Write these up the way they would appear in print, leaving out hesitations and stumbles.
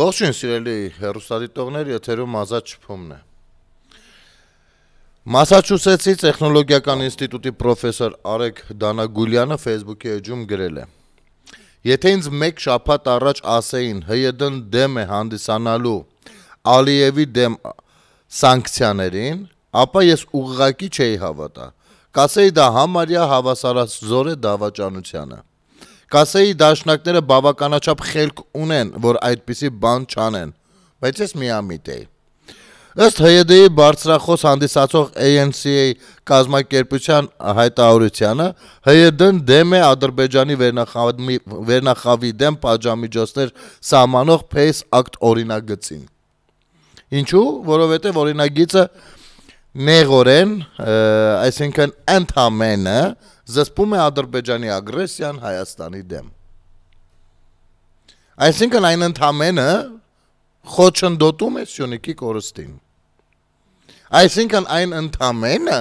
Ողջույն սիրելի հեռուստադիտողներ, եթերում ազատ շփումն է։ Մասաչուսեթսի տեխնոլոգիական ինստիտուտի պրոֆեսոր Արեգ Դանագուլյանը Facebook-ի էջում գրել է. Եթե ինձ մեկ շաբաթ առաջ ասեին ՀՅԴ-ն դեմ է հանդիսանալու Ալիևի դեմ սանկցիաներին, ապա ես ուղղակի չէի հավատա։ Կասեի դա համարյա հավասարազոր է դավաճանությանը։ Կասեի դաշնակները բավականաչափ խելք ունեն, որ այդպիսի բան չանեն, բայց ես միամիտ էի։ Ըստ ՀՅԴ-ի բարձրախոս հանդիսացող ANC-ի կազմակերպության հայտարարությանը, ՀՅԴ-ն դեմ է Ադրբեջանի վերնախավի դեմ պատժամիջոցներ սահմանող PACE Act օրինագծին։ Ինչու՞, որովհետև օրինագիծը նեղորեն, այսինքն ընդամենը զսպում է Ադրբեջանի ագրեսիան Հայաստանի դեմ։ Այսինքն այն ընդամենը խոչընդոտում է Սյունիքի կորստին։ Այսինքն այն ընդամենը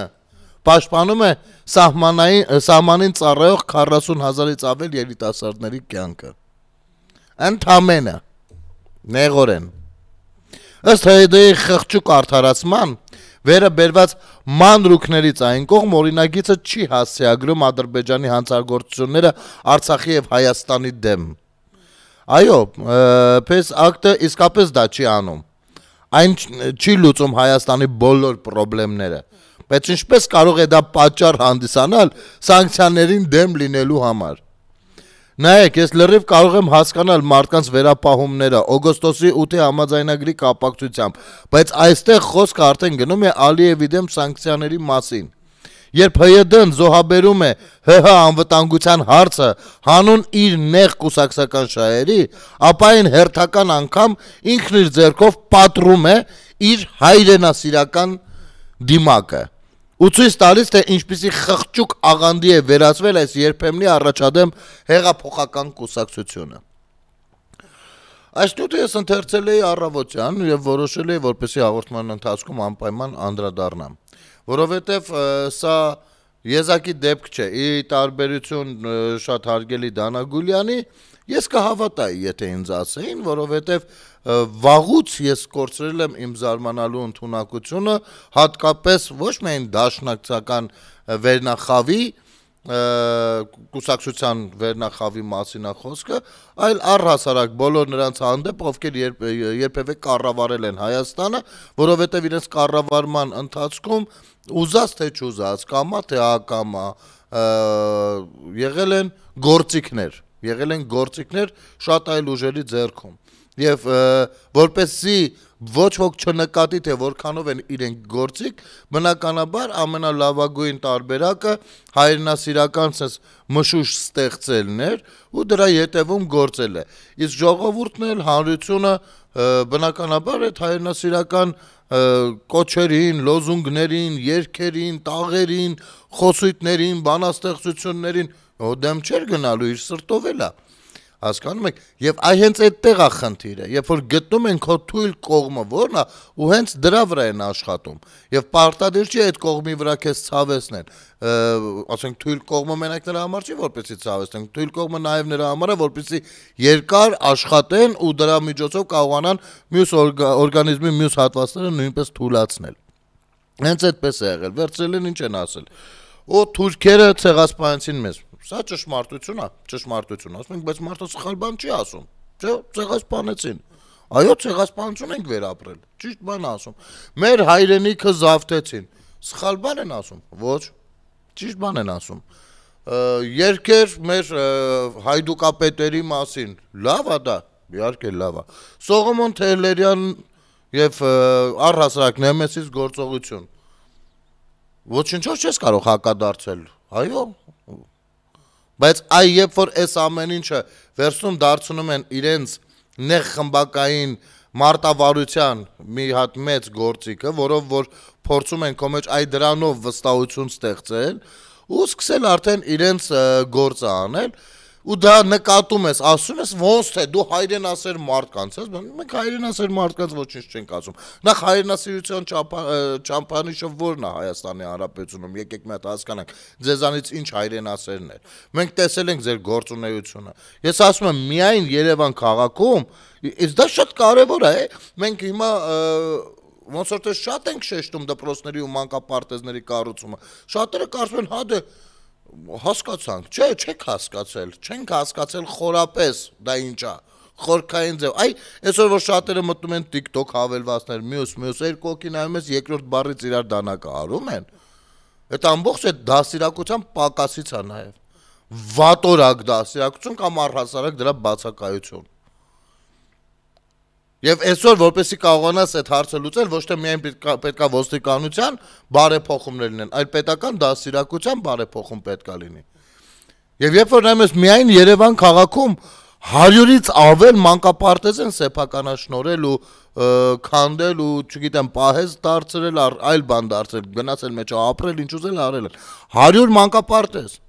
պաշտպանում է սահմանին ծառայող 40,000-ից ավել երիտասարդների կյանքը։ Ընդամենը նեղորեն։ Ըստ ՀՅԴ-ի խղճուկ արդարացման վերը բերված մանրուքներից այն կողմ օրինագիծը չի հասցեագրում Ադրբեջանի հանցագործությունները Արցախի եւ Հայաստանի դեմ։ Այո, PACE Act-ը իսկապես դա չի անում։ Այն չի լուծում Հայաստանի բոլոր խնդիրները, բայց ինչպես կարող է դա պատճառ հանդիսանալ սանկցիաներին դեմ լինելու համար։ Նայեք, ես լրիվ կարող եմ հասկանալ մարդկանց վերապահումները օգոստոսի 8-ի համաձայնագրի կապակցությամբ, բայց այստեղ խոսքը արդեն գնում է Ալիևի դեմ սանկցիաների մասին։ Երբ ՀՅԴ-ն զոհաբերում է ՀՀ անվտանգության հարցը հանուն իր նեղ կուսակցական շահերի, ապա այն հերթական անգամ ինքն իր ձեռքով պատռում է իր հայրենասիրական դիմակը։ Ու ցույց տալիս, թե ինչպիսի խղճուկ աղանդի է վերածվել այս երբեմնի առաջադեմ հեղափոխական կուսակցությունը։ Այս նյութը ես ընթերցել էի առավոտյան եւ որոշել էի, որպեսզի հաղորդման ընթացքում անպայման անդրադառնամ, որովհետեւ սա եզակի դեպք չէ։ Ի տարբերություն շատ հարգելի Դանագուլյանի, ես կհավատայի, եթե ինձ ասեին, որովհետեւ վաղուց ես կորցրել եմ իմ զարմանալու ընդունակությունը, հատկապես ոչ միայն դաշնակցական վերնախավի կուսակցության վերնախավի մասին է խոսքը, այլ առհասարակ բոլոր նրանց հանդեպ, ովքեր երբևէ կառավարել են Հայաստանը, որովհետև իրենց կառավարման ընթացքում ուզած թե չուզած, կամա թե ակամա եղել են գործիքներ շատ այլ ուժերի ձեռքում։ Եվ որպեսզի ոչ ոք չնկատի, թե որքանով են իրենք գործիք, բնականաբար ամենալավագույն տարբերակը հայրենասիրական մշուշ ստեղծելն էր ու դրա ետևում գործել է։ Իսկ ժողովուրդն էլ, հանրությունը բնականաբար այդ հայրենասիրական կոչերին, լոզունգներին, երգերին, տաղերին, խոսույթներին, բանաստեղծություններին դեմ չէր գնալու, իր սրտով էլ է։ Հասկանում եք, եւ հենց այդտեղ է խնդիրը, երբ որ գտնում են քո թույլ կողմը որն է, ու հենց դրա վրա են աշխատում, եւ պարտադիր չի այդ կողմի վրա քեզ ցավեցնեն, ասենք թույլ կողմը մենակ նրա համար չի, որպեսզի ցավեցնեն, թույլ կողմը նաեւ նրա համար է, որպեսզի երկար աշխատեն ու դրա միջոցով կարողանան մյուս օրգանիզմի մյուս հատվածները նույնպես թույլացնել։ Հենց այդպես է եղել, վերցրել են ինչ են ասել։ Ու թուրքերը ցեղասպանեցին մեզ։ Սա ճշմարտություն է, ասում ենք, բայց մարդը սխալ բան չի ասում, չէ, ցեղասպանեցին։ Այո, ցեղասպանություն ենք վերապրել, ճիշտ բան ասում։ Մեր հայրենիքը զավթեցին, սխալ բան են ասում, ոչ, ճիշտ բան են ասում։ Երկեր մեր հայդուկապետերի մասին, լավ է դա, իհարկե լավ է։ Սողոմոն Թեհլերյան եւ առհասարակ Նեմեսիս գործողություն։ Ոչնչով չես կարող հակադարձել, այո։ Բայց երբ որ այս ամեն ինչը վերցնում դարձնում են իրենց նեղ խմբակային մարտավարության մի հատ մեծ գործիքը, որով որ փորձում են քո մեջ դրանով վստահություն ստեղծել ու սկսել արդեն իրենց գործը անել, ու դա նկատում ես, ասում ես ոնց թե դու հայրենասեր մարդկանց ես, մենք հայրենասեր մարդկանց ոչինչ չենք ասում։ Նախ հայրենասիրության չափանիշը ո՞րն է Հայաստանի Հանրապետությունում, եկեք մի հատ հասկանանք, ձեզանից ինչ հայրենասերն է։ Մենք տեսել ենք ձեր գործունեությունը։ Ես ասում եմ, միայն Երևան քաղաքում, իսկ դա շատ կարևոր է, մենք հիմա ոնց որ թե շատ ենք շեշտում դպրոցների ու մանկապարտեզների կառուցումը։ Շատերը կարծում են, հա դե հասկացանք, չէ, չեք հասկացել, չենք հասկացել խորապես, դա ինչ է, խորքային ձև, այ այսօր որ շատերը մտնում են TikTok հավելվածներ, մյուս, երկու հոգի նայում ես երկրորդ բառից իրար դանակը արում են, այդ ամբողջ այդ դաստիարակության պակասից է նաև, վատորակ դաստիարակություն կամ առհասարակ դրա բացակայություն։ Եվ այսօր որպեսզի կարողանաս այդ հարցը լուծել, ոչ թե միայն պետքա ոստիկանության բարեփոխումներ լինեն, այլ պետական դաստիարակության բարեփոխում պետքա լինի։ Եվ երբ որ նայում ես միայն Երևան քաղաքում 100-ից ավել մանկապարտեզ են սեփականաշնորհել ու քանդել ու, չգիտեմ, պահեզ դարձրել, այլ բան դարձրել, գնացել մեջ ապրել, ինչ ուզել արել են։ 100 մանկապարտեզ։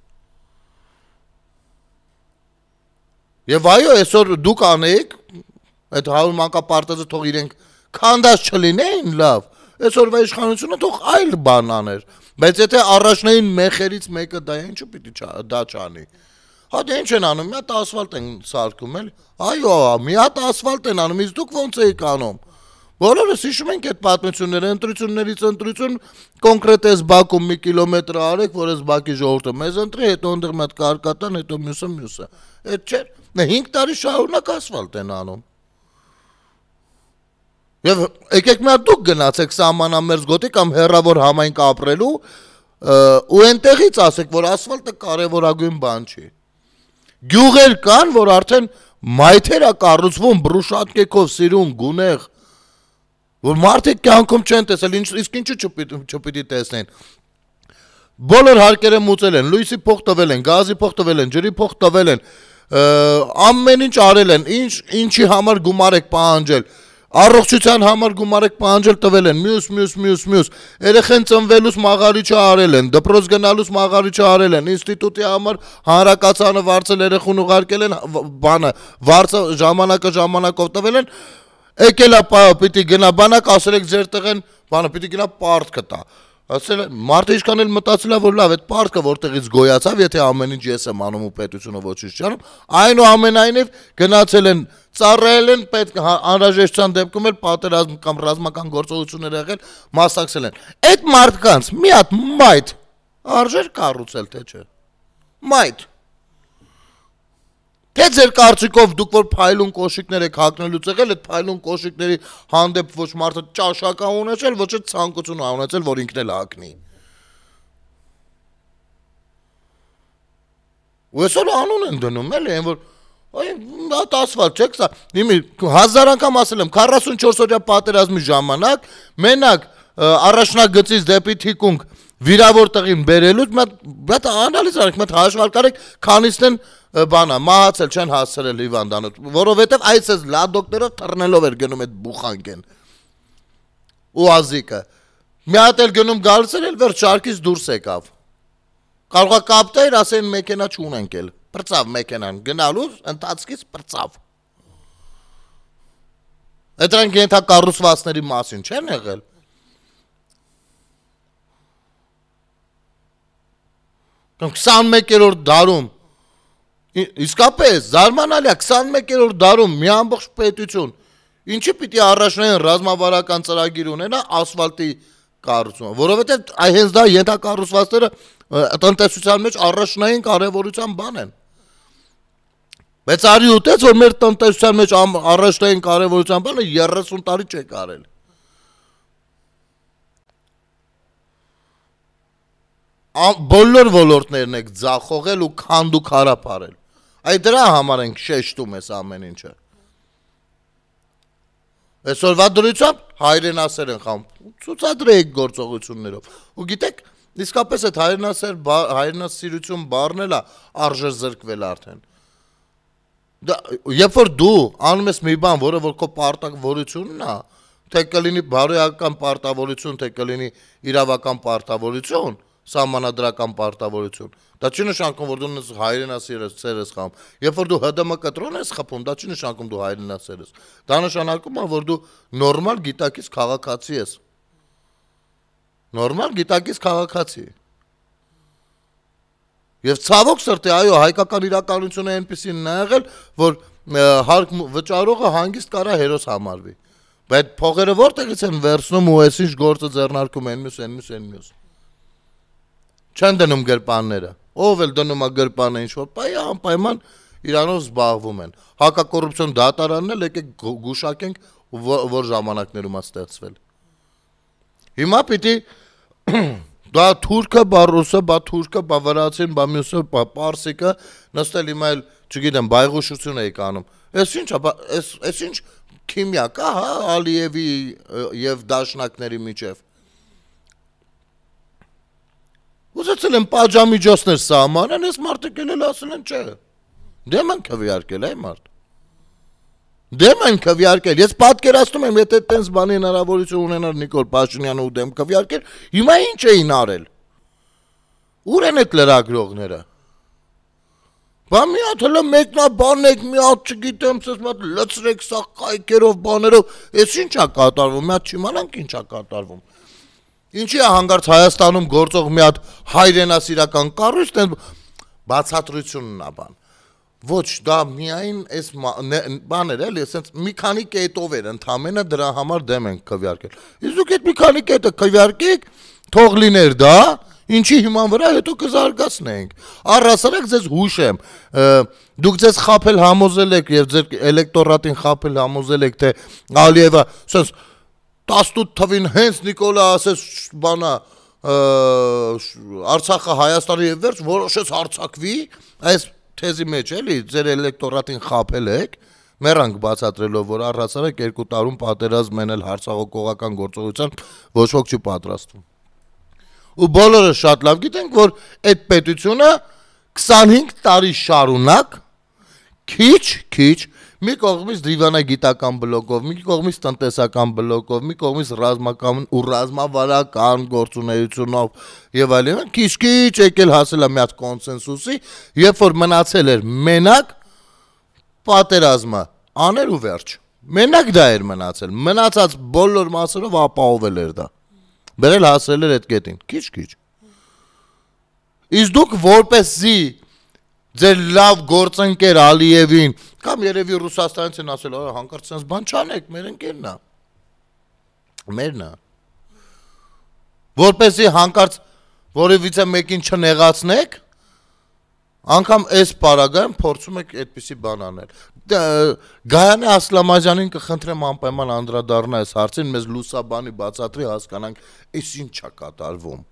Եվ այո, այսօր դուք անեիք այդ 100 մանկապարտեզը թող իրենք քանդած չլինեին, լավ, այսօրվա իշխանությունը թող այլ բան աներ, բայց եթե առաջնային մեխերից մեկը դա ինչու պիտի դա չանի։ Հա դե ինչ են անում, մի հատ ասֆալտ են սարքում էլ, այո, մի հատ ասֆալտ են անում, իսկ դուք ոնց եք անում։ Բոլորս հիշում ենք այդ պատմությունները, ընտրություններից ընտրություն, կոնկրետ այս բակում մի կիլոմետր արեք, որ այս բակի ժողովուրդը մեզ ընտրի, հետո ընդեղ մի հատ կարկատան, հետո մյուսը։ Այդ չէ, 5 տարի շարունակ ասֆալտ են անում։ Եվ եկեք մի հատ դուք գնացեք սահմանամերձ գոտի կամ հեռավոր համայնք ապրելու ու այնտեղից ասեք, որ ասֆալտը կարևորագույն բան չի։ Գյուղեր կան, որ արդեն մայթեր է կառուցվում բրուշատկեքով սիրուն գունեղ, որ մարդիկ կյանքում չեն տեսել, իսկ ինչու չպիտի տեսնեն։ Բոլոր հարկերը մուծել են, լույսի փող տվել են, գազի փող տվել են, ջրի փող տվել են, ամեն ինչ արել են, ինչի համար գումար եք պահանջել։ Առողջության համար գումար եք պահանջել տվել են, մյուս, երեխեն ծնվելուց մաղարիչը արել են, դպրոց գնալուց մաղարիչը արել են, ինստիտուտի համար հանրակացանը վարձել երեխուն ուղարկել են, բանը, վարձը ժամանակով տվել են, եկել է պիտի գնա բանակ, ասել եք ձեր տղեն, բանը պիտի գնա պարտքը տա։ Ասել են, մարդը ինչքան էլ մտածել է, որ լավ, այդ պարտքը որտեղից գոյացավ, եթե ամեն ինչ ես եմ անում ու պետությունը ոչինչ չի անում, այնուամենայնիվ գնացել են, ծառայել են, պետք անհրաժեշտության դեպքում էլ պատերազմ կամ ռազմական գործողություններ եղել, մասնակցել են։ Այդ մարդկանց մի հատ մայթ արժեր կառուցել, թե չէ։ Մայթ։ Թե ձեր կարծիքով դուք որ փայլուն կոշիկներ եք հագնելուց եղել, այդ փայլուն կոշիկների հանդեպ ոչ մարդը ճաշակ ունեցել, ոչ էլ ցանկություն ունեցել, որ ինքն էլ հագնի։ Ու այսօր անուն են դնում, էլի, այն որ այդ ասֆալտ չեք սա։ Իմի 1000 անգամ ասել եմ, 44 օրյա պատերազմի ժամանակ մենակ առաջնագծից դեպի թիկունք վիրավոր տղին բերելուց մատ անալիզ արեք, մատ հաշվարկ արեք, քանիսն են բանա, մահացել չեն հասցրել հիվանդանոց, որովհետև այս լադոկներով թռնելով էր գնում այդ բուխանքեն ու ազիկը։ Մի հատ էլ գնում գալիս էր, վերջ շարքից դուրս եկավ։ Կարող է կապտեր, ասեն մեքենա չունենք էլ, պրծավ մեքենան, գնալուց ընթացքից պրծավ։ Այդրանք ենթակառուցվածքների մասին չեն եղել։ Կամ 21-րդ դարում, իսկապես, զարմանալի է, 21-րդ դարում մի ամբողջ պետություն, ինչի պիտի առաջնային ռազմավարական ծրագիր ունենա ասֆալտի կառուցումը, որովհետև հենց դա ենթակառուցվածքները տնտեսության մեջ առաջնային կարևորության բան են։ Բայց արի ուտեց, որ մեր տնտեսության մեջ առաջնային կարևորության բանը 30 տարի չեք արել։ Բոլոր ոլորտներն եք ձախողել ու քանդու քարապարել։ Այդ դրա համար ենք շեշտում ես ամեն ինչը։ Այսօրվա դրությամբ հայրենասեր են խամ, ցուցադրեք գործողություններով։ Ու գիտեք, իսկապես այդ հայրենասիրություն բառն էլ է արժե զրկվել արդեն։ Երբ որ դու անում ես մի բան, որը որ քո պարտավորությունն է, թե կլինի բարոյական պարտավորություն, թե կլինի իրավական պարտավորություն, սահմանադրական պարտավորություն։ Դա չի նշանակում, որ դու հայրենասեր ես խաղում։ Երբ որ դու ՀԴՄ կտրոն ես խփում, դա չի նշանակում դու հայրենասեր ես։ Դա նշանակում է, որ դու նորմալ գիտակից քաղաքացի ես։ Նորմալ գիտակից քաղաքացի։ Եվ ցավոք սրտի, այո, հայկական իրականությունը այնպեսին է եղել, որ հարկ վճարողը հանգիստ կարա հերոս համարվի։ Բայց փողերը որտեղից են վերցնում ու այսինչ գործը ձեռնարկում են մյուս։ Չեն դնում գրպանները։ Ով էլ դնում է գրպանը ինչ-որ բայ անպայման իրանով զբաղվում են։ Հակակոռուպցիոն դատարանն էլ եկեք գուշակենք, որ ժամանակներում է ստեղծվել։ Հիմա պիտի դա թուրքը, բա ռուսը, բա թուրքը, բա վրացին, բա մյուսը, բա պարսիկը նստել հիմա էլ, չգիտեմ, բայղուշություն էի կանում։ Էս ինչ է, էս ինչ քիմիա կա, հա, Ալիևի եւ դաշնակների միջև։ Ուզեցել են պատժամիջոցներ սահմանեն, այս մարդիկ էլ ասել են, չէ։ Դեմ են քվեարկել, այ մարդ։ Դեմ են քվեարկել։ Ես պատկերացնում եմ, եթե տենց բանի հնարավորություն ունենար Նիկոլ Փաշինյանը ու դեմ քվեարկել, հիմա ինչ էին արել։ Ուր են այդ լրագրողները։ Բա մի հատ հələ մեկնաբանեք, մի հատ չգիտեմ, ցես մի հատ լծրեք սա կայքերով, բաներով, այս ինչ է կատարվում, մի հատ չիմանանք ինչ է կատարվում։ Ինչի է հանգարց Հայաստանում գործող մի հատ հայրենասիրական կառույց, բացատրությունն է բան։ Ոչ, դա միայն այս բաներ էլի, ասենց մի քանի կետով էր ընդամենը դրա համար դեմ են քվեարկել։ Իսկ դուք այդ մի քանի կետը քվեարկեք, թող լիներ դա, ինչի հիման վրա հետո կզարգացնենք։ Առհասարակ ձեզ հուշեմ, դուք ձեզ խափել համոզել եք եւ ձեր էլեկտորատին խափել համոզել եք, թե Ալիևը, ասես 18 թվին հենց Նիկոլա ասես բանա Արցախը Հայաստանի եւ վերջ որոշեց հարձակվի, այս թեզի մեջ էլի ձեր էլեկտորատին խափել եք, մեռանք բացատրելով, որ առհասարակ 2 տարում պատերազմ մենել հարձակողական գործողության ոչ ոք չի պատրաստվում։ Ու բոլորը շատ լավ գիտենք, որ այդ պետությունը 25 տարի շարունակ քիչ մի կողմից դիվանագիտական բլոկով, մի կողմից տնտեսական բլոկով, մի կողմից ռազմական ու ռազմավարական գործունեությունով եւ այլն, քիչ եկել հասել է մի հատ կոնսենսուսի, երբ որ մնացել էր մենակ պատերազմը, աներ ու վերջ։ Մենակ դա էր մնացել, մնացած բոլոր մասերով ապահովել էր դա։ Բերել հասել էր այդ կետին, քիչ։ Իսկ դուք որպեսզի ձեր լավ գործընկեր Ալիևին կամ երևի Ռուսաստանից են ասել, հանկարծ sense բան չանեք, մեր ընկերն է։ Մերն է։ Որպեսզի հանկարծ որևիցե մեկին չնեղացնեք, անգամ այս պարագայում փորձում եք այդպիսի բան անել։ Գայանե Ասլամազյանին կխնդրեմ անպայման անդրադառնա այս հարցին, մեզ լուսաբանի բացատրի հասկանանք, այս ինչ է կատարվում։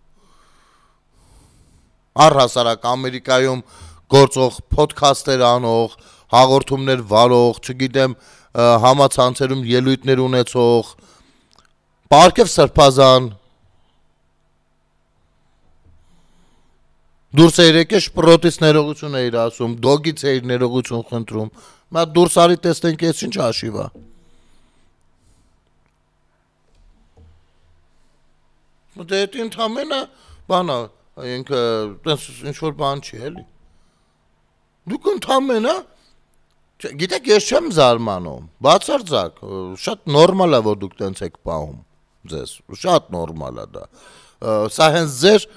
Առհասարակ Ամերիկայում գործող ոդքասթեր անող, հաղորդումներ վարող, չգիտեմ, համացանցերում ելույթներ ունեցող, Պարքև Սրբազան, դուրս էիր եկել շպրոտից ներողություն էիր ասում, դոգից էիր ներողություն խնդրում, մա դուրս արի տեսնենք ես ինչ հաշիվ է։ Դե դա ընդամենը բան է, ինքը ինչ որ բան չի էլի։ Դուք ընդամենը, գիտեք, ես չեմ զարմանում, բացարձակ, շատ նորմալ է, որ դուք տենց եք պահում ձեզ, շատ նորմալ է դա, սա հենց ձեր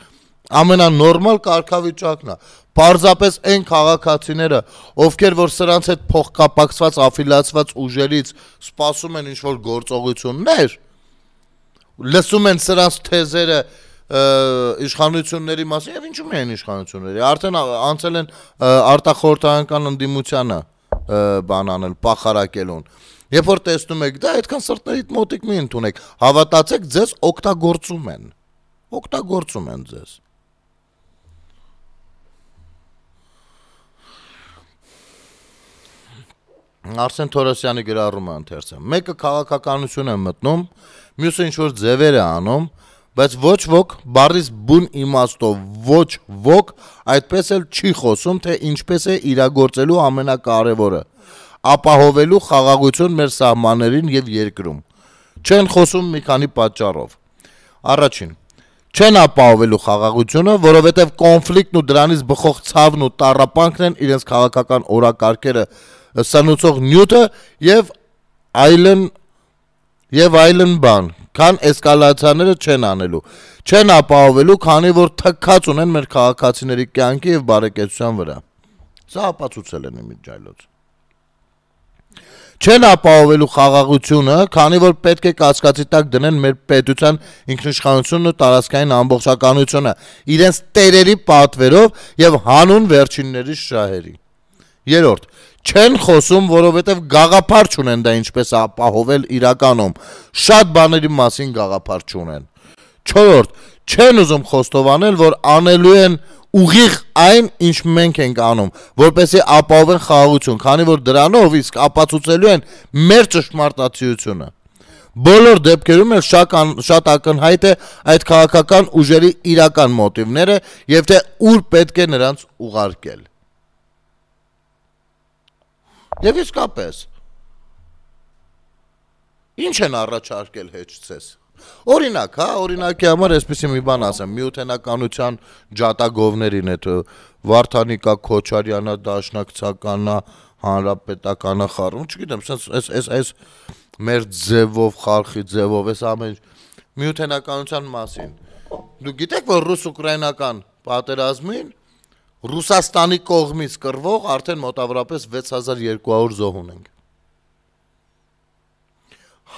ամենանորմալ կարգավիճակն է, պարզապես այն քաղաքացիները, ովքեր որ սրանց հետ փոխկապակցված, աֆիլացված ուժերից սպասում են ինչ-որ գործողություններ, լսում են սրանց թեզերը իշխանությունների մասին եւ ինչու՞ միայն իշխանությունների, արդեն անցել են արտախորհրդարանական ընդդիմությանը բան անել, փախարակելուն։ Երբ որ տեսնում եք դա, այդքան սրտներիդ մոտիկ մի ընդունեք, հավատացեք, ձեզ օգտագործում են ձեզ։ Արսեն Թորոսյանի գրառումը ընթերցեմ։ Մեկը քաղաքականություն է մտնում, մյուսը ինչ որ ձևեր է անում, բայց ոչ ոք բառից բուն իմաստով ոչ ոք այդպես էլ չի խոսում, թե ինչպես է իրագործելու ամենակարևորը՝ ապահովելու խաղաղություն մեր սահմաններին եւ երկրում։ Չեն խոսում մի քանի պատճառով։ Առաջին, չեն ապահովելու խաղաղությունը, որովհետև կոնֆլիկտն ու դրանից բխող ցավն ու տառապանքն են իրենց քաղաքական օրակարգերը սնուցող նյութը եւ այլն բան, քան էսկալացիաները չեն անելու, չեն ապահովելու, քանի որ թքած ունեն մեր քաղաքացիների կյանքի եւ բարեկեցության վրա։ Սա ապացուցել են իմիջայլոց։ Չեն ապահովելու խաղաղությունը, քանի որ պետք է կասկածի տակ դնեն մեր պետության ինքնիշխանությունն ու տարածքային ամբողջականությունը իրենց տերերի պատվերով եւ հանուն վերջինների շահերի։ Երրորդ, չեն խոսում, որովհետեւ գաղափար չունեն դա ինչպես ապահովել իրականում, շատ բաների մասին գաղափար չունեն։ Չորրորդ, չեն ուզում խոստովանել, որ անելու են ուղիղ այն, ինչ մենք ենք անում, որպեսզի ապահովեն խաղաղություն, քանի որ դրանով իսկ ապացուցելու են մեր ճշմարտացիությունը։ Բոլոր դեպքերում էլ շատ ակնհայտ է այդ քաղաքական ուժերի իրական մոտիվները եւ թե ուր պետք է նրանց ուղարկել։ Եվ իսկապես ինչ են առաջարկել հեչցես։ Օրինակ, օրինակի համար այսպեսի մի բան ասեմ, միութենականության ջատագովներին այդ Վարդանիկա Քոչարյանը, Դաշնակցականը, Հանրապետականը խառնում, չգիտեմ, այս մեր ձևով, խարխի ձևով, այս ամեն միութենականության մասին։ Դու գիտեք, որ ռուս-ուկրաինական պատերազմին Ռուսաստանի կողմից կռվող արդեն մոտավորապես 6200 զոհ ունենք։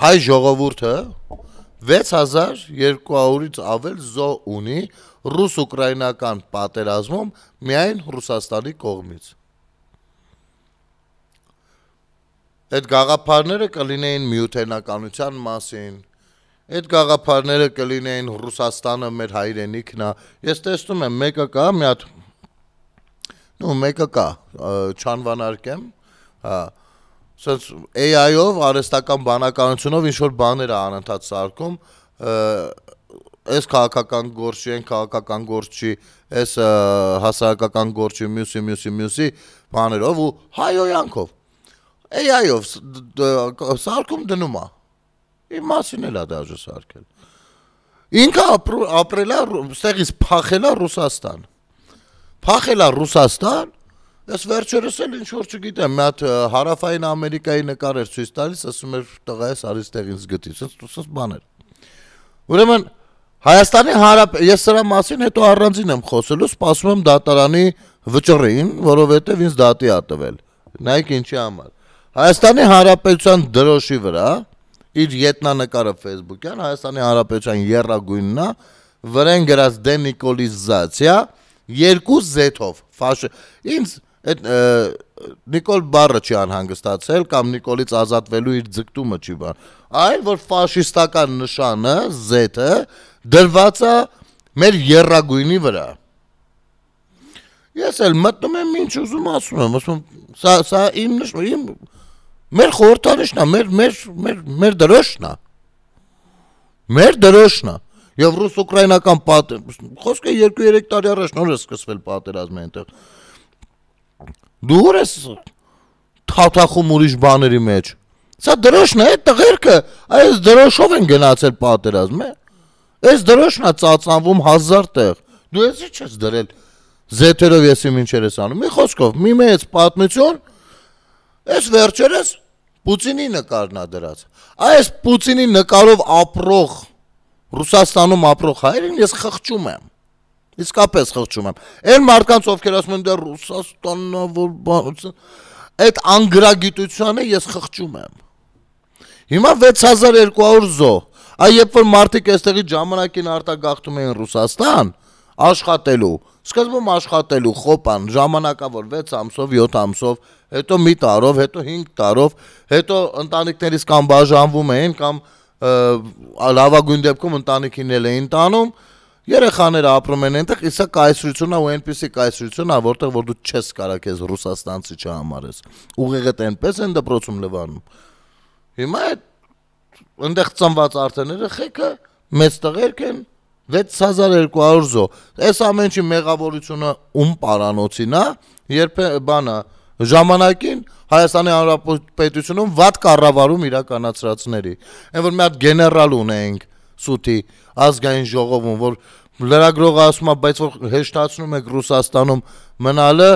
Հայ ժողովուրդը 6200-ից ավել զոհ ունի ռուս-ուկրաինական պատերազմում միայն Ռուսաստանի կողմից։ Այդ գաղափարները կլինեին միութենականության մասին, այդ գաղափարները կլինեին Ռուսաստանը մեր հայրենիքն է։ Ես տեսնում եմ մեկը կա, մի հատ մեկը կա, չանվանարկեմ, Սենց AI-ով, արհեստական բանականությունով ինչ-որ բաներ է անընդհատ սարքում, այս քաղաքական գործի, այն քաղաքական գործի, այս հասարակական գործի, մյուսի բաներով ու հայոյանքով, AI-ով սարքում դնում է, իմ մասին էլ է դաժը սարքել։ Ինքը ապրել է, ստեղից փախել է Ռուսաստան, Ես վերջերս էլ ինչ-որ չգիտեմ, մի հատ հարավային Ամերիկայի նկար էր ցույց տալիս, ասում էր տղա ես արի ստեղից գտի, սենց բաներ։ Ուրեմն Հայաստանի ես սրա մասին հետո առանձին եմ խոսելու, սպասում եմ դատարանի վճռին, որովհետև ինձ դատի ա տվել։ Նայեք ինչի համար։ Հայաստանի Հանրապետության դրոշի վրա իր ետնանկարը Facebook-յան, Հայաստանի Հանրապետության եռագույնն է, վրան գրած դենիկոլիզացիա 2 Z-ով։ Ինձ այդ Նիկոլ բառը չի անհանգստացել կամ Նիկոլից ազատվելու իր ձգտումը չի բան, այլ որ ֆաշիստական նշանը Z-ը դրված է մեր եռագույնի վրա։ Ես էլ մտնում եմ ինչ ուզում ասում եմ, սա իմ մեր խորհրդանիշն է, մեր դրոշն է։ Մեր դրոշն է։ Եվ ռուս-ուկրաինական խոսքը 2-3 տարի առաջ նոր է սկսվել պատերազմը այնտեղ։ Դու ուր ես թաթախում ուրիշ բաների մեջ։ Սա դրոշն է, այդ տղերքը, այս դրոշով են գնացել պատերազմ, այս դրոշն է ծածանվում 1000 տեղ։ Դու ես ինչ ես դրել Z-երով եսի մինչեր ես անում։ Մի խոսքով, մի մեծ պատմություն, այս վերջերս Պուտինի նկարն է դրած։ Այս Պուտինի նկարով ապրող Ռուսաստանում ապրող հայերին ես խղճում եմ։ Իսկապես խղճում եմ։ Այն մարդկանց ովքեր ասում են դեռ Ռուսաստանն է որ բան, այդ անգրագիտությանը ես խղճում եմ։ Հիմա 6200 զոհ։ Այ երբ որ մարդիկ այստեղի ժամանակին արտագաղթում էին Ռուսաստան աշխատելու, սկզբում աշխատելու խոպան ժամանակավոր 6 ամսով, 7 ամսով, հետո մի տարով, հետո 5 տարով, հետո ընտանիքներից կամ բաժանվում էին կամ լավագույն դեպքում ընտանիքին էլ էին տանում, երեխաները ապրում են այնտեղ, իսա կայսրությունն ու այնպիսի կայսրությունն է, որտեղ որ դու չես կարող քեզ ռուսաստանցի չհամարես։ Ուղեղդ այնպես են դպրոցում լվանում։ Հիմա այնտեղ ծնված արդեն երեխեքը մեծ տղերք են 6200 զոհ։ Այս ամեն ինչի մեղավորությունը ում պարանոցին է, երբ բանը ժամանակին Հայաստանի Հանրապետությունում վատ կառավարում իրականացրածների։ Այն որ մի հատ գեներալ ունենք սուտի ազգային ժողովում, որ Լրագրողը ասում է, բայց որ հեշտացնում եք Ռուսաստանում մնալը,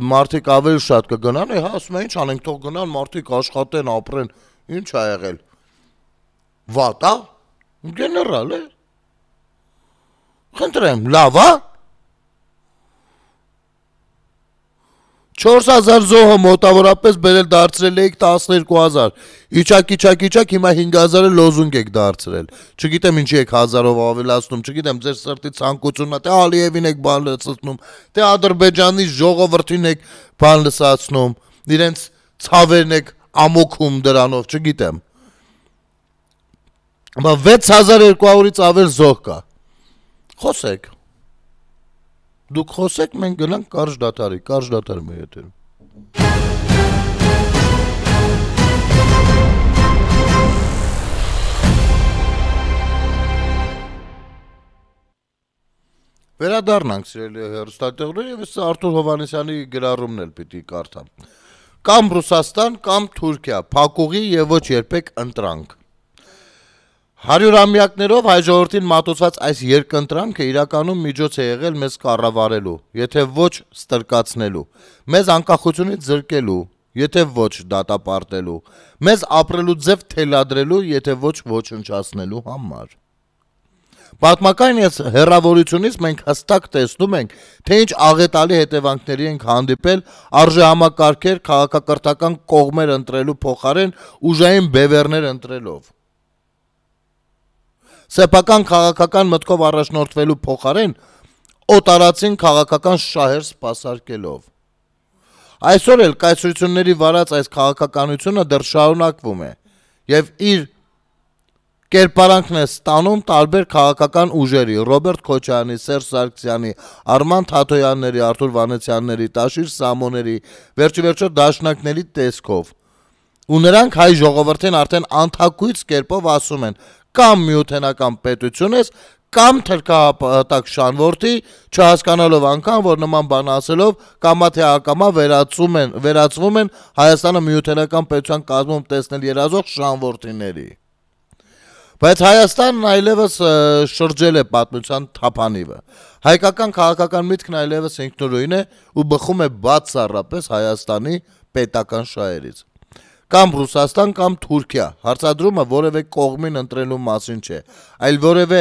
մարդիկ ավելի շատ կգնան, հա, ասում են, ինչ անենք, թող գնան, մարդիկ աշխատեն, ապրեն, ինչ ա եղել։ Վատ, հա։ Գեներալ է։ Խնդրեմ, լավ, հա։ 4000 զոհը մոտավորապես բերել դարձրել եք 12000։ Իչակ, հիմա 5000-ը լոզունգ եք դարձրել։ Չգիտեմ ինչի եք հազարով ավելացնում, չգիտեմ ձեր սրտի ցանկությունն է, թե Ալիևին եք բան լսացնում, թե Ադրբեջանի ժողովրդին եք բան լսացնում, իրենց ցավերն եք ամոքում դրանով, չգիտեմ։ Բա 6200-ից ավել զոհ կա։ Խոսեք։ Դուք խոսեք, մենք գնանք կարճ դատարի մեր հետերում։ Վերադառնանք սիրելի հեռուստատեղներ եւ այս Արթուր Հովհաննիսյանի գրառումն էլ պիտի կարդամ։ Կամ Ռուսաստան, կամ Թուրքիա, փակուղի եւ ոչ երբեք ընտրանք։ 100-ամյակներով հայ ժողովրդին մատուցված այս երկընտրանքը իրականում միջոց է եղել մեզ կառավարելու, եթե ոչ ստրկացնելու, մեզ անկախությունից զրկելու, եթե ոչ դատապարտելու, մեզ ապրելու ձև թելադրելու, եթե ոչ ոչնչացնելու համար։ Պատմական հեռավորությունից մենք հստակ տեսնում ենք, թե ինչ աղետալի հետևանքների ենք հանդիպել արժեհամակարգեր քաղաքակրթական կողմեր ընտրելու փոխարեն ուժային բևեռներ ընտրելով։ Սեփական քաղաքական մտքով առաջնորդվելու փոխարեն օտարացին քաղաքական շահեր սպասարկելով։ Այսօր էլ կայսրությունների վարած այս քաղաքականությունը դեռ շարունակվում է եւ իր կերպարանքն է ստանում տարբեր քաղաքական ուժերի՝ Ռոբերտ Քոչարյանի, Սերժ Սարգսյանի, Արման Թաթոյանների, Արթուր Վանեցյանների, Տաշիր Սամոների, վերջիվերջո դաշնակների տեսքով։ Ու նրանք հայ ժողովրդին արդեն անթակույց կերպով ասում են կամ միութենական պետություն ես, կամ թրքահատակ շանվորդի, չհասկանալով անգամ, որ նման բան ասելով կամա թե ակամա վերածվում են Հայաստանը միութենական պետության կազմում տեսնել երազող շանվորդիների։ Բայց Հայաստանն այլևս շրջել է պատմության թափանիվը։ Հայկական քաղաքական միտքն այլևս ինքնուրույն է ու բխում է բացառապես Հայաստանի պետական շահերից։ Կամ Ռուսաստան, կամ Թուրքիա, հարցադրումը որևէ կողմին ընտրելու մասին չէ, այլ որևէ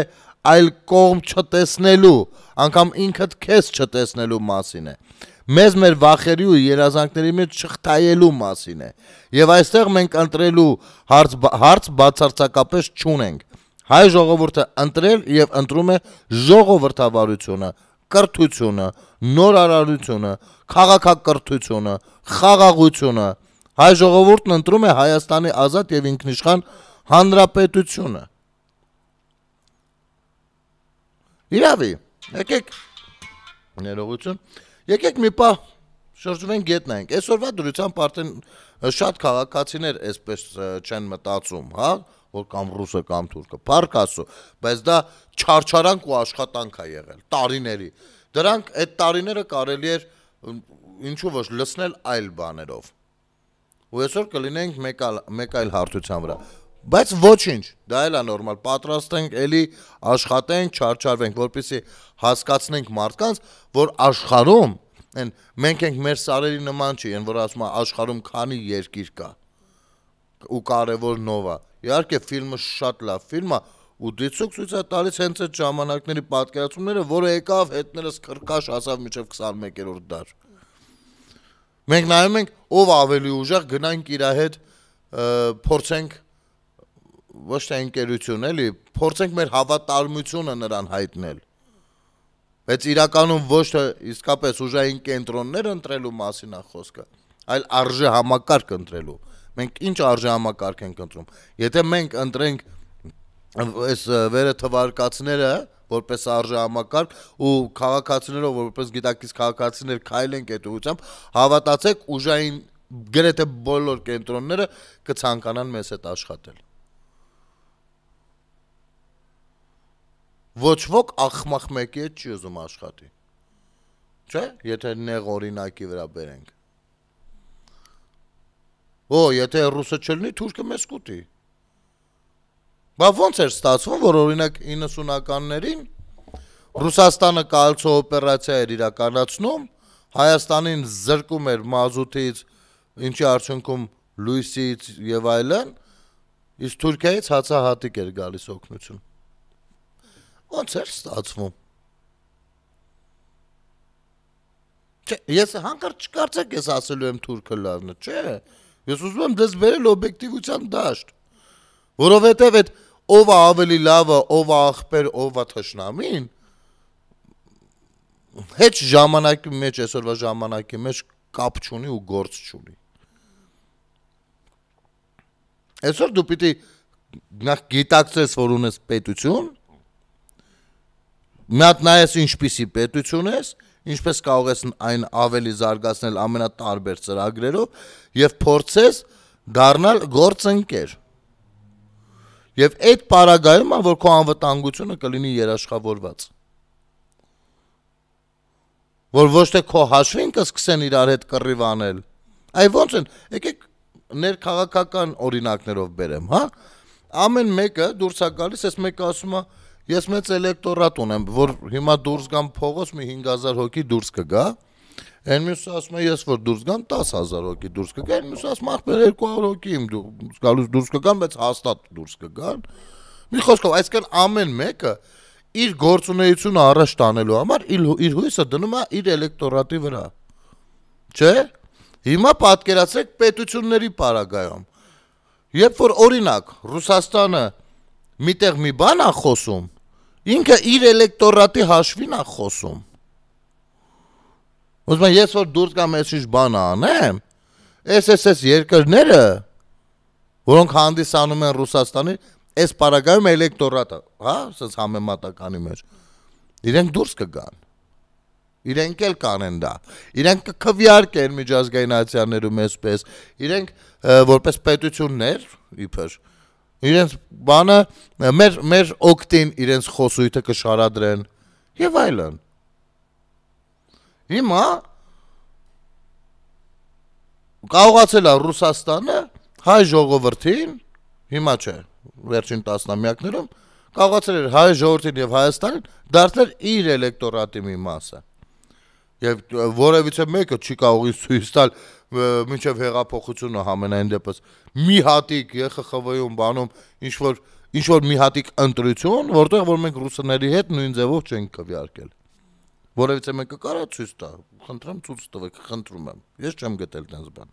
այլ կողմ չտեսնելու, անգամ ինքդ քեզ չտեսնելու մասին է։ Մեզ մեր վախերի ու երազանքների մեջ չխթայելու մասին է։ Եվ այստեղ մենք ընտրելու հարց բացարձակապես չունենք։ Հայ ժողովուրդը ընտրել եւ ընտրում է ժողովրդավարությունը, կրթությունը, նորարարությունը, քաղաքակրթությունը, խաղաղությունը։ Հայ ժողովուրդն ընտրում է Հայաստանի ազատ եւ ինքնիշխան հանրապետությունը։ Իրավի, եկեք ներողություն, եկեք մի պահ շրջվենք գետնայինք։ Այսօրվա դրությամբ արդեն շատ քաղաքացիներ այսպես չեն մտածում, հա, որ կամ ռուսը կամ թուրքը, փառք Աստծո, բայց դա չարչարանք ու աշխատանք է եղել տարիների։ Դրանք այդ տարիները կարելի էր ինչու ոչ լցնել այլ բաներով։ Ու այսօր կլինենք մեկ այլ հարթության վրա։ Բայց ոչինչ, դա էլ է նորմալ, պատրաստենք, էլի աշխատենք, չարչարվենք, որպեսզի հասկացնենք մարդկանց, որ աշխարհում, մենք ենք մեր սարերի նման չի, են որ ասում է աշխարհում քանի երկիր կա ու կարևոր նովա։ Իհարկե ֆիլմը շատ լավ ֆիլմ է ու դիցուկ ցույց է տալիս հենց այդ ժամանակների պատկերացումները, որը եկավ հետներս քրկաշ ասավ մինչև 21-րդ դար։ Մենք նայում ենք ով ավելի ուժեղ, գնանք իր հետ փորձենք ոչ թե ընկերություն էլի, փորձենք մեր հավատարմությունը նրան հայտնել։ Բայց իրականում ոչ թե իսկապես ուժային կենտրոններ ընտրելու մասին է խոսքը, այլ արժե համակարգ ընտրելու։ Մենք ինչ արժե համակարգ ենք ընտրում։ Եթե մենք ընտրենք այս վերը թվարկածները որպես արժե համակարգ ու քաղաքացիներով որպես գիտակից քաղաքացիներ քայլենք այդ ուղղությամբ, հավատացեք ուժային գրեթե բոլոր կենտրոնները կցանկանան մեզ հետ աշխատել։ Ոչ ոք ախմախ մեկի հետ չի ուզում աշխատի։ Չէ՞, եթե նեղ օրինակի վրա բերենք։ Եթե ռուսը չլինի, թուրքը մեզ կուտի։ Բա ոնց էր ստացվում, որ օրինակ 90-ականներին Ռուսաստանը կայացող օպերացիա էր իրականացնում, Հայաստանին զրկում էր մազութից, ինչի արդյունքում լույսից եւ այլն, իսկ Թուրքիայից հացահատիկ էր գալիս օգնություն։ Ոնց էր ստացվում։ Չէ, ես հանկարծ չկարծեք ես ասելու եմ թուրքը լավն է, չէ։ Ես ուզում եմ դες վերել օբյեկտիվության դաշտ, որովհետև այդ ով է ավելի լավը, ով է ախպեր, ով է թշնամին, հետ ժամանակի մեջ, այսօրվա ժամանակի մեջ կապ չունի ու գործ չունի։ Այսօր դու պիտի նախ գիտակցես, որ ունես պետություն, մի հատ նայես ինչպիսի պետություն ես, ինչպես կարող ես այն ավելի զարգացնել ամենատարբեր ծրագրերով եւ փորձես դառնալ գործընկեր։ Եվ այդ պարագայում որ քո անվտանգությունը կլինի երաշխավորված։ Որ ոչ թե քո հաշվին կսկսեն իրար հետ կռիվ անել։ Այ ոնց են, եկեք ներքաղաքական օրինակներով բերեմ, հա։ Ամեն մեկը դուրս է գալիս, այս մեկը ասում է ես մեծ էլեկտորատ ունեմ, որ հիմա դուրս գամ փողոց մի 5000 հոգի դուրս կգա, այն մյուսը ասում է ես որ դուրս գամ 10000 հոգի դուրս կգա, այն մյուսը ասում է ախպեր 200 հոգի իմ գալուց դուրս կգան, բայց հաստատ դուրս կգան։ Մի խոսքով, այսինքն ամեն մեկը իր գործունեությունը առաջ տանելու համար իր հույսը դնում է իր էլեկտորատի վրա։ Չէ՞։ Հիմա պատկերացրեք պետությունների պարագայում։ Երբ որ օրինակ Ռուսաստանը միտեղ մի բան է խոսում, ինքը իր էլեկտորատի հաշվին է խոսում։ Ուզում եմ ես որ դուրս գամ ես ինչ բան անեմ, այս երկրները, որոնք հանդիսանում են Ռուսաստանի, այս պարագայում էլեկտորատը, հա, ասես համեմատականի մեջ, իրենք դուրս կգան։ Իրենք էլ կանեն դա։ Իրենք կքվյարկեն միջազգային հացիաներում այսպես, իրենք որպես պետություններ, իբր իրենց բանը մեր օգտին իրենց խոսույթը կշարադրեն եւ այլն։ Հիմա կարողացել է Ռուսաստանը հայ ժողովրդին, հիմա չէ, վերջին տասնամյակներում կարողացել էր հայ ժողովրդին եւ Հայաստանին դարձնել իր էլեկտորատի մի մասը։ Եվ որևիցե մեկը չի կարող ցույց տալ մինչև հեղափոխությունը համենայն դեպս մի հատիկ ԵԽԽՎ-ում բանում ինչ որ մի հատիկ ընտրություն, որտեղ որ մենք ռուսների հետ նույն ձևով չենք քվյարկել։ Որևիցե մեկը կարա ցույց տա, խնդրեմ ցույց տվեք, խնդրում եմ։ Ես չեմ գտել դες բան։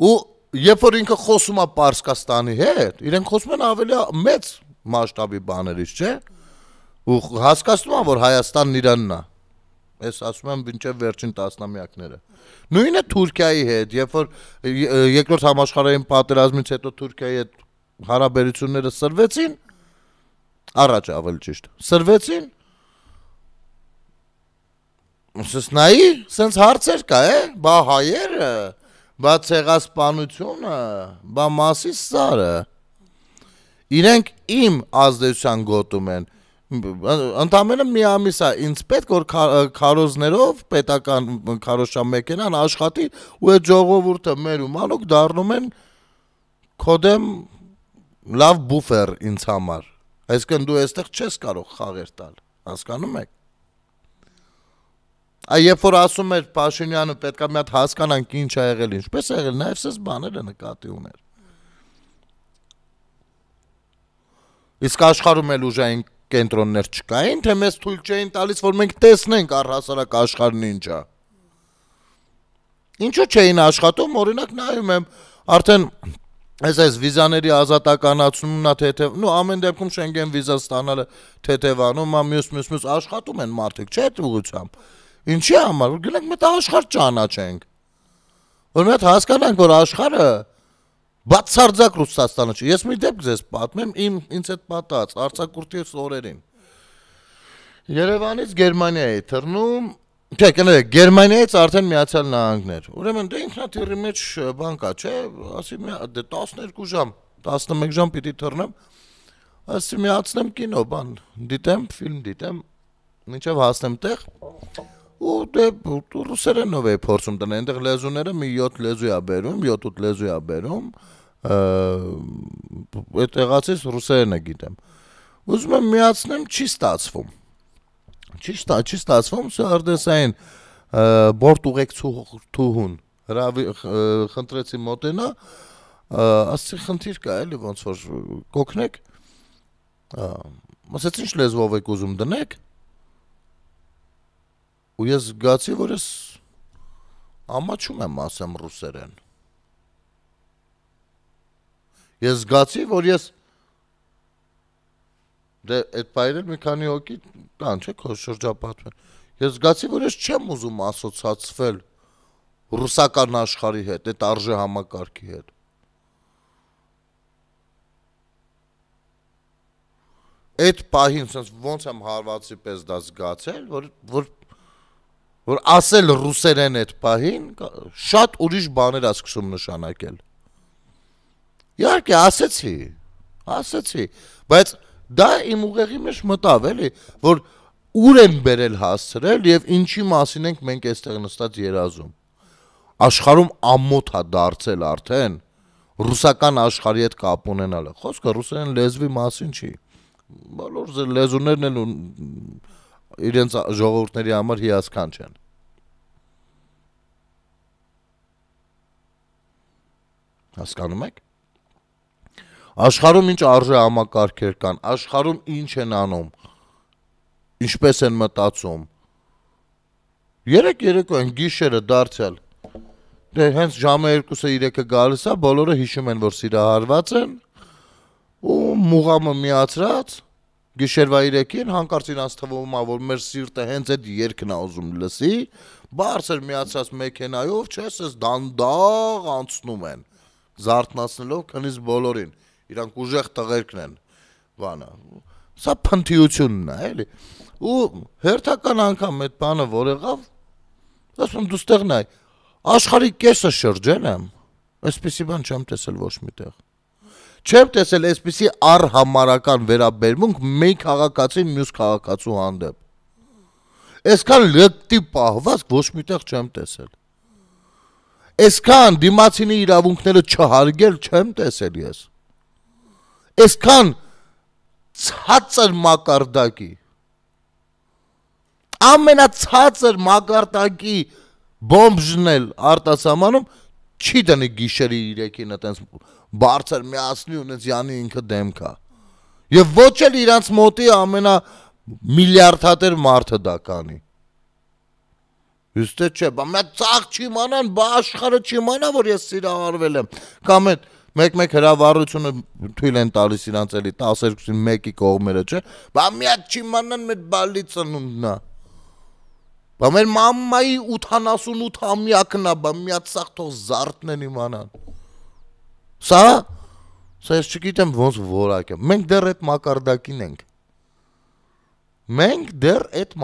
Ու երբ որ ինքը խոսում է Պարսկաստանի հետ, իրենք խոսում են ավելի մեծ մասշտաբի բաներից, չէ՞։ Ու հասկացնում են, որ Հայաստանն իրանն է։ Ես ասում եմ մինչև վերջին տասնամյակները։ Նույնը Թուրքիայի հետ, երբ որ երկրորդ համաշխարհային պատերազմից հետո Թուրքիայի հետ հարաբերությունները սրվեցին, առաջ ավելի ճիշտ, սրվեցին, նայի, սենց հարցեր կա, բա հայերը, բա ցեղասպանությունը, բա Մասիսարը, իրենք իմ ազդեցության գոտում են, ընդամենը մի ամիս է ինձ պետք որ քարոզներով պետական քարոզչական մեքենան աշխատի ու այդ ժողովուրդը մեր ու մանուկ դառնում են կոդեմ լավ բուֆեր ինձ համար, այսինքն դու այստեղ չես կարող խաղեր տալ, հասկանում եք։ Այ երբ որ ասում էր Փաշինյանը պետք է մի հատ հասկանանք ինչ ա եղել, ինչպես ա եղել, նաև սես բաները նկատի ուներ։ Իսկ աշխարհում էլ ուժային կենտրոններ չկային, թե մեզ թույլ չէին տալիս, որ մենք տեսնենք առհասարակ աշխարհն ինչ է։ Ինչու չէին աշխատում, օրինակ նայում եմ, արդեն այս վիզաների ազատականացումն է թեթև, նո ամեն դեպքում Շենգեն վիզա ստանալը թեթևանում, մյուս աշխատում են մարդիկ, չէ՞ այդ ուղղությամբ։ Ինչի համար, որ գնանք մեծ աշխարհ ճանաչենք։ Որ մի հատ հասկանանք, որ աշխարհը բացարձակ Ռուսաստանը չի։ Ես մի դեպք ձեզ պատմեմ, ինձ հետ պատած արձակուրդի օրերին։ Երևանից Գերմանիա էի թռնում, չէ, կներեք, Գերմանիայից արդեն Միացյալ Նահանգներ։ Ուրեմն դե ինքնաթիռի մեջ բան կա, չէ, ասի դե 12 ժամ, 11 ժամ պիտի թռնեմ։ Ասի միացնեմ կինո, բան, դիտեմ, ֆիլմ դիտեմ, մինչև հասնեմ տեղ։ Ու դե ռուսերենով էի փորձում տնել, այնտեղ լեզուները մի 7 լեզու է բերում, 7-8 լեզու է բերում, այդ տեղացից ռուսերենը գիտեմ։ ուզում եմ միացնեմ, չի ստացվում։ Չի ստացվում, սարդեսային բորտ ուղեկցուհուն խնդրեցի մոտենա, ասացի խնդիր կա էլի ոնց որ կօգնեք, ասաց ինչ լեզվով եք ուզում դնեք, ու ես զգացի, որ ես ամաչում եմ ասեմ ռուսերեն։ Ես զգացի, որ ես դե այդ բայրել մի քանի հոգի կան, չէ, քո շրջապատում։ Ես զգացի, որ ես չեմ ուզում ասոցացվել ռուսական աշխարհի հետ, այդ արժե համակարգի հետ։ Այդ պահին ոնց եմ հարվածի պես դա զգացել, որ ասել ռուսերեն այդ պահին շատ ուրիշ բաներ ա սկսում նշանակել։ Իհարկե ասեցի, բայց դա իմ ուղեղի մեջ մտավ էլի, որ ուր են բերել հասցրել եւ ինչի մասին ենք մենք այստեղ նստած երազում։ Աշխարհում ամոթ է դարձել արդեն ռուսական աշխարհի հետ կապ ունենալը։ Խոսքը ռուսերեն լեզվի մասին չի։ Բոլոր լեզուներն էլ իրենց ժողովուրդների համար հիասքանչ են։ Հասկանում եք։ Աշխարհում ինչ արժե համակարգեր կան, աշխարհում ինչ են անում, ինչպես են մտածում։ Երեկոյան գիշերը դարձյալ, դե հենց ժամը 2-3-ը գալիս է, բոլորը հիշում են, որ սիրահարված են, ու մուղամը միացրած, գիշերվա 3-ին հանկարծ իրանց թվում է, որ մեր սիրտը հենց այդ երգն է ուզում լսի, բարձր միացած մեքենայով, չես, ես դանդաղ անցնում են, զարթնացնելով քնից բոլորին, իրանք ուժեղ տղերքն են, բանը, սա փնթիությունն է, էլի, ու հերթական անգամ այդ բանը որ եղավ, ասում դու ստեղ նայ, աշխարհի կեսը շրջել եմ, այսպիսի բան չեմ տեսել ոչ միտեղ։ Չեմ տեսել այսպիսի առհամարական վերաբերմունք մի քաղաքացին մյուս քաղաքացու հանդեպ։ Այսքան լկտի պահվածք ոչ միտեղ չեմ տեսել։ Այսքան դիմացինի իրավունքները չհարգել չեմ տեսել ես։ Այսքան ցածր մակարդակի ամենացածր մակարդակի բոմբժն էլ արտասահմանում չի դնի գիշերի 3-ին այտենց բարձր միացնի ունեց յանի ինքը դեմքա։ Եվ ոչ էլ իրանց մոտի ամենա միլիարդատեր մարդը դա կանի։ Իստե չէ, բա մե ծաղ չիմանան, բա աշխարհը չիմանա, որ ես սիրահարվել եմ։ Կամ այդ մեկ հրավառությունը թույլ են տալիս իրանց էլի 12-ին 1-ի կողմերը, չէ։ Բա մի հատ չիմանան մեր բալի ծնունդն է։ Բա մեր մամմայի 88-ամյակն է, բա մի հատ սաղ թող զարթնեն իմանան։ Սա ես չգիտեմ ոնց որակ է։ Մենք դեռ այդ մակարդակին ենք։ Մենք դեռ այդ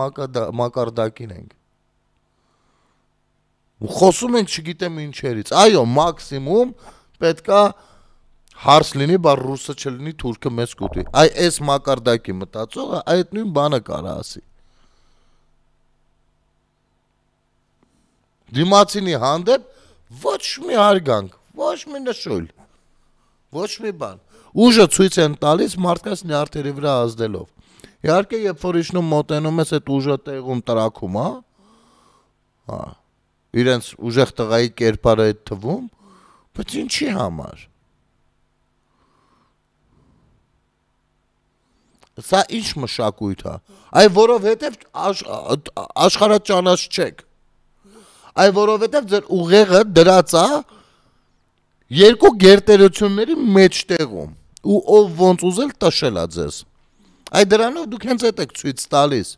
մակարդակին ենք։ Ու խոսում ենք չգիտեմ ինչերից։ Այո, մաքսիմում պետքա հարց լինի, բա ռուսը չլինի, թուրքը մեզ կուտի։ Այ այս մակարդակի մտածողը այդ նույն բանը կարա ասի։ Դիմացինի հանդեպ ոչ մի հարգանք, ոչ մի նշույլ, ոչ մի բան։ Ուժը ցույց են տալիս մարդկանց նյարդերի վրա ազդելով։ Իհարկե, երբ որ իջնում մոտենում ես այդ ուժը տեղում տրակում, հա։ Իրենց ուժեղ տղայի կերպարը այդ թվում, բայց ինչի համար։ Սա ինչ մշակույթ է։ Այ որովհետև աշխարհաճանաչ չեք։ Այ որովհետև ձեր ուղեղը դրած է երկու գերտերությունների մեջտեղում ու ով ոնց ուզել տշել է ձեզ։ Այ դրանով դուք հենց այդ եք ցույց տալիս։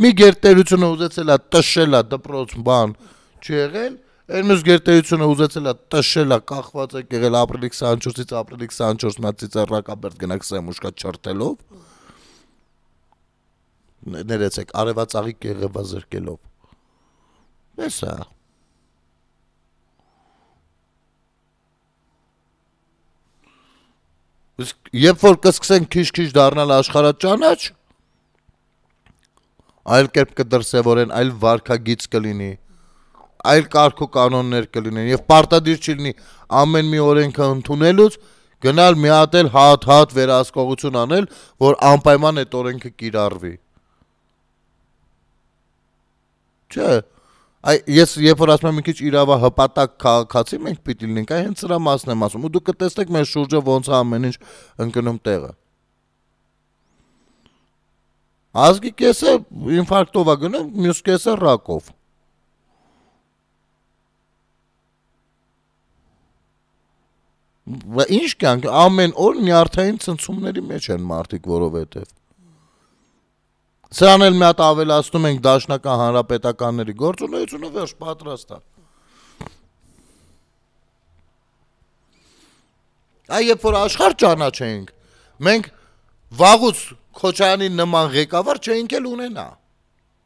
Մի գերտերությունը ուզեցել է տշել է դպրոց բան չի եղել, այն մյուս գերտերությունը ուզեցել է տշել է կախված եք եղել ապրիլի 24-ից ապրիլի 24 նա ծիծեռակաբերդ գնաք սեմուշկա չրտելով։ Ներեցեք արևածաղիկ եղևազրկելով։ Էսա։ Երբ որ կսկսենք քիչ-քիչ դառնալ աշխարհաճանաչ, այլ կերպ կդրսևորեն, այլ վարքագիծ կլինի, այլ կարգ ու կանոններ կլինեն եւ պարտադիր չի լինի ամեն մի օրենքը ընդունելուց գնալ մի հատ էլ հատ վերահսկողություն անել, որ անպայման այդ օրենքը կիրառվի։ Չէ, ես երբ որ ասում եմ մի քիչ իրավահպատակ քաղաքացի մենք պիտի լինենք, հենց սրա մասն եմ ասում, ու դուք կտեսնեք մեր շուրջը ոնց է ամեն ինչ ընկնում տեղը։ Ազգի կեսը ինֆարկտով է գնում, մյուս կեսը ռակով։ Ինչ կյանք, ամեն օր նյարդային ցնցումների մեջ են մարդիկ, որովհետև սրան էլ մի հատ ավելացնում ենք դաշնական հանրապետականների գործունեությունը, վերջ պատրաստ է։ Երբ որ աշխարհ ճանաչենք, մենք վաղուց Քոչարյանի նման ղեկավար չէինք էլ ունենա։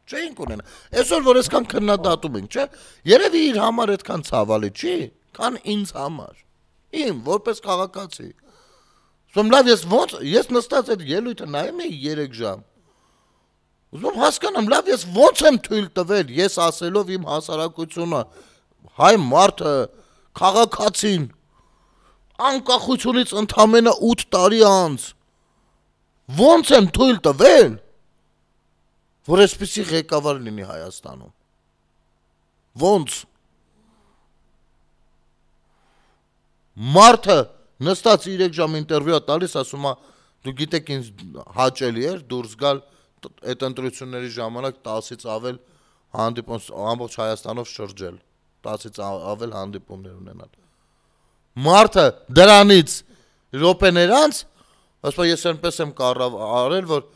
Չէինք ունենա։ Այսօր որ այսքան քննադատում ենք, չէ՞, երևի իր համար այդքան ցավալի չի, քան ինձ համար։ Իմ որպես քաղաքացի։ Ուսում լավ ես նստած այդ ելույթը նայում էի 3 ժամ։ Ուզում հասկանամ, լավ ես ոնց եմ թույլ տվել, ես ասելով իմ հասարակությունը, հայ մարդը, քաղաքացին, անկախությունից ընդամենը 8 տարի անց, ոնց եմ թույլ տվել, որ այսպիսի ղեկավար լինի Հայաստանում, ոնց, մարդը նստած 3 ժամ ինտերվյու է տալիս, ասում է, դու գիտեք ինձ հաճելի էր դուրս գալ այդ ընտրությունների ժամանակ 10-ից ավել հանդիպում ամբողջ Հայաստանով շրջել, 10-ից ավել հանդիպումներ ունենալ։ Մարդը դրանից րոպեներ անց, ասում ես այնպես եմ արել, որ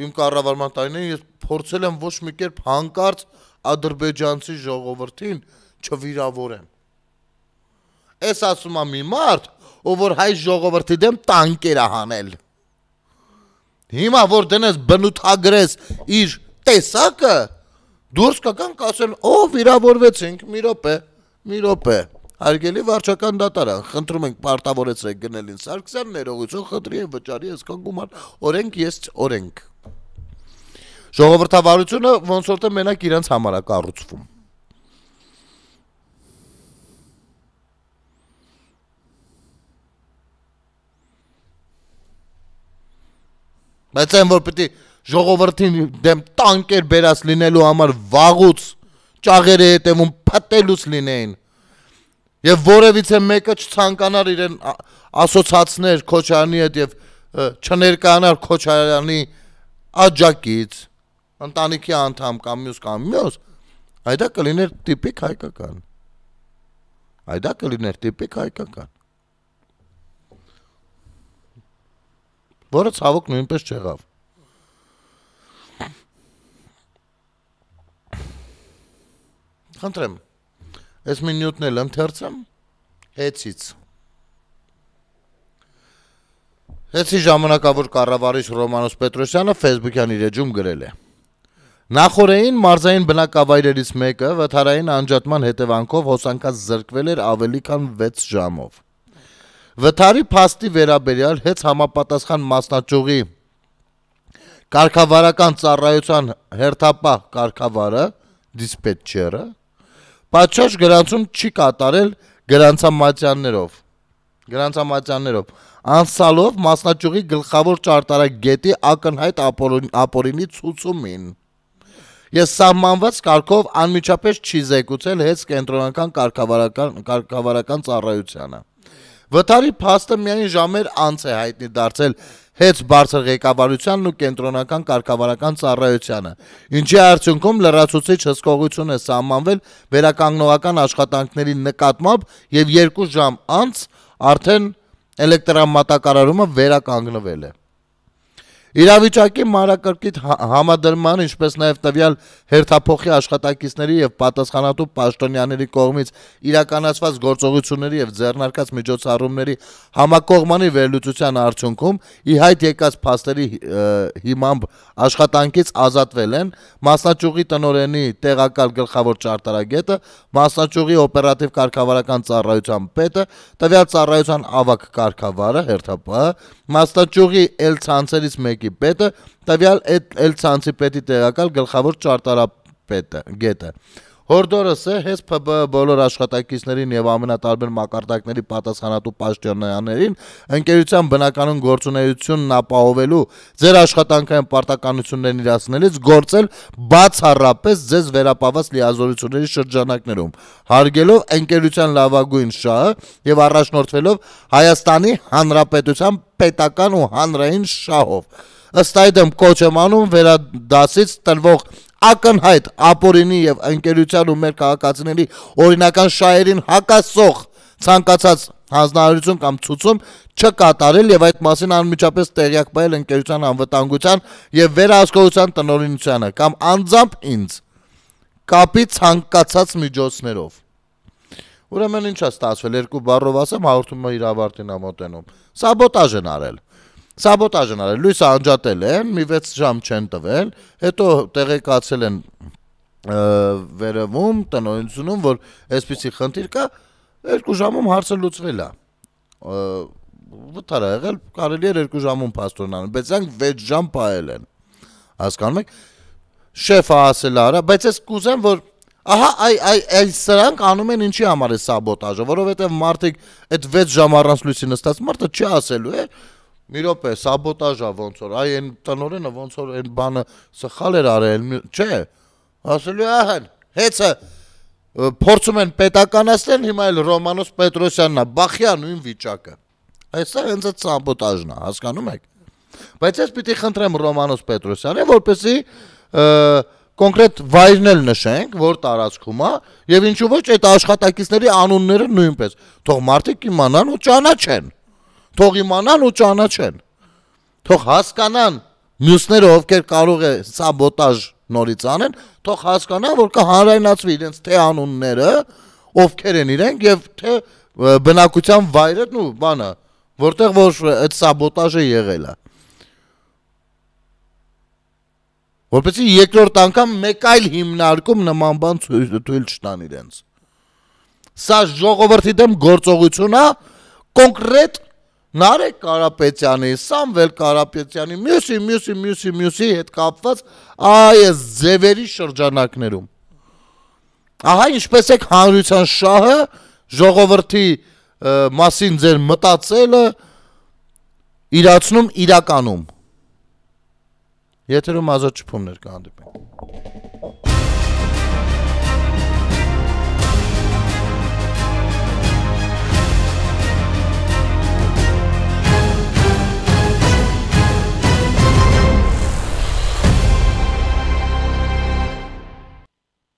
իմ կառավարման տարիներին ես փորձել եմ ոչ մի կերպ հանկարծ ադրբեջանցի ժողովրդին չվիրավորեմ։ Էս ասում է մի մարդ, ով որ հայ ժողովրդի դեմ տանկեր է հանել։ Հիմա որ դնես բնութագրես իր տեսակը, դուրս կգան կասեն, վիրավորվեցինք, մի րոպե, հարգելի վարչական դատարան, խնդրում ենք պարտավորեցրեք գնելին Սարգսյան, ներողություն խնդրի եմ վճարի այսքան գումար, օրենք ես օրենք։ Ժողովրդավարությունը ոնց որ թե մենակ իրենց համար է կառուցվում։ Բայց այն որ պիտի ժողովրդին դեմ տանկեր բերած լինելու համար վաղուց ճաղերը հետևում փտելուց լինեին եւ որևիցե մեկը չցանկանար իրեն ասոցացներ Քոչարյանի հետ եւ չներկայանար Քոչարյանի աջակից ընտանիքի անդամ կամ մյուս այդա կլիներ տիպիկ հայկական որը ցավոք նույնպես չեղավ։ Խնդրեմ, այս մինուտն էլ ընթերցեմ հեցից։ Հեցի ժամանակավոր կառավարիչ Ռոմանոս Պետրոսյանը Facebook-յան իր էջում գրել է. Նախորդին մարզային բնակավայրերից մեկը վթարային անջատման հետևանքով հոսանքած զրկվել էր ավելի քան 6 ժամով։ Վթարի փաստի վերաբերյալ հետ համապատասխան մասնաճյուղի կարգավարական ծառայության հերթապահ կարգավարը դիսպետչերը պատշաճ գրանցում չի կատարել գրանցամատյաններով անցալով մասնաճյուղի գլխավոր ճարտարագետի ակնհայտ ապօրինի ցուցումին Ես սահմանված կարգով անմիջապես չի զեկուցել հետ կենտրոնական կարգավարական ծառայությանը Վթարի փաստը միայն ժամեր անց է հայտնի դարձել հետ բարձր ղեկավարությանն ու կենտրոնական կարգավարական ծառայությանը, ինչի արդյունքում լրացուցիչ հսկողություն է սահմանվել վերականգնողական աշխատանքների նկատմամբ եւ 2 ժամ անց արդեն էլեկտրամատակարարումը վերականգնվել է։ Իրավիճակի մանրակրկիտ համադրման, ինչպես նաև տվյալ հերթափոխի աշխատակիցների եւ պատասխանատու պաշտոնյաների կողմից իրականացված գործողությունների եւ ձեռնարկած միջոցառումների համակողմանի վերլուծության արդյունքում ի հայտ եկած փաստերի հիմամբ աշխատանքից ազատվել են մասնաճյուղի տնօրենի տեղակալ գլխավոր ճարտարագետը, մասնաճյուղի օպերատիվ կարգավարական ծառայության պետը, տվյալ ծառայության ավագ կարգավարը հերթապահը, մասնաճյուղի ցանցերից մեկի պետը, տվյալ ցանցի պետի տեղակալ գլխավոր ճարտարապետը գետը։ Հորդորս է հենց ՓԲ բոլոր աշխատակիցներին եւ ամենատարբեր մակարդակների պատասխանատու պաշտոնյաներին ընկերության բնականon գործունեությունն ապահովելու ձեր աշխատանքային պարտականություններն իրացնելիս գործել բացառապես ձեզ վերապահված լիազորությունների շրջանակներում, հարգելով ընկերության լավագույն շահը եւ առաջնորդվելով Հայաստանի Հանրապետության պետական ու հանրային շահով։ Ըստ այդմ կոչ եմ անում վերադասից տնվող ակնհայտ ապօրինի եւ ընկերության ու մեր քաղաքացիների օրինական շահերին հակասող ցանկացած հանձնարարություն կամ ցուցում չկատարել եւ այդ մասին անմիջապես տեղյակ բերել ընկերության անվտանգության եւ վերահսկողության տնօրինությանը կամ անձամբ ինձ կապի ցանկացած միջոցներով։ Ուրեմն ինչա ստացվել, երկու բառով ասեմ, հաղորդումը իր ավարտին է մոտենում։ Սաբոտաժ են արել, լույսը անջատել են, մի 6 ժամ չեն տվել, հետո տեղեկացել են վերևում, տնօրինությունում, որ այսպիսի խնդիր կա, 2 ժամում հարցը լուծվել է։ Վթար է եղել, կարելի է 2 ժամում փաստորեն անել, բայց նրանք 6 ժամ պահել են։ Հասկանում եք։ Շեֆը ասել է, բայց ես կուզեմ, որ ահա այս սրանք անում են ինչի համար է սաբոտաժը, որովհետև մարդիկ այդ 6 ժամ առանց լույսի նստած մարդը չի ասելու է, մի րոպե, սաբոտաժա ոնց որ, այ այն տնօրենը ոնց որ այն բանը սխալ էր արել, չէ, ասելու է ահա, հեծը փորձում են պետականացնել, հիմա էլ Ռոմանոս Պետրոսյանն է, բախյա նույն վիճակը։ Այսա հենց այդ սաբոտաժն է, հասկանում եք։ Բայց ես պիտի խնդրեմ Ռոմանոս Պետրոսյանին, որպեսզի կոնկրետ վայրն էլ նշենք, որ տարածքում է, եւ ինչու ոչ այդ աշխատակիցների անունները նույնպես։ Թող մարդիկ իմանան ու ճանաչեն։ Թող իմանան ու ճանաչեն։ Թող հասկանան մյուսները ովքեր կարող է սաբոտաժ նորից անեն, թող հասկանան, որ կհանրայնացվի իրենց թե անունները, ովքեր են իրենք եւ թե բնակության վայրն ու բանը, որտեղ որ այդ սաբոտաժը եղել է։ Որպեսզի երկրորդ անգամ մեկ այլ հիմնարկում նման բան թույլ չտան իրենց։ Սա ժողովրդի դեմ գործողություն է, կոնկրետ Նարեկ Կարապետյանի, Սամվել Կարապետյանի, մյուսի հետ կապված այս ձևերի շրջանակներում։ Ահա ինչպես եք հանրության շահը, ժողովրդի մասին ձեր մտածելը իրացնում իրականում։ Եթերում Ազատ Շփումներ կհանդիպենք։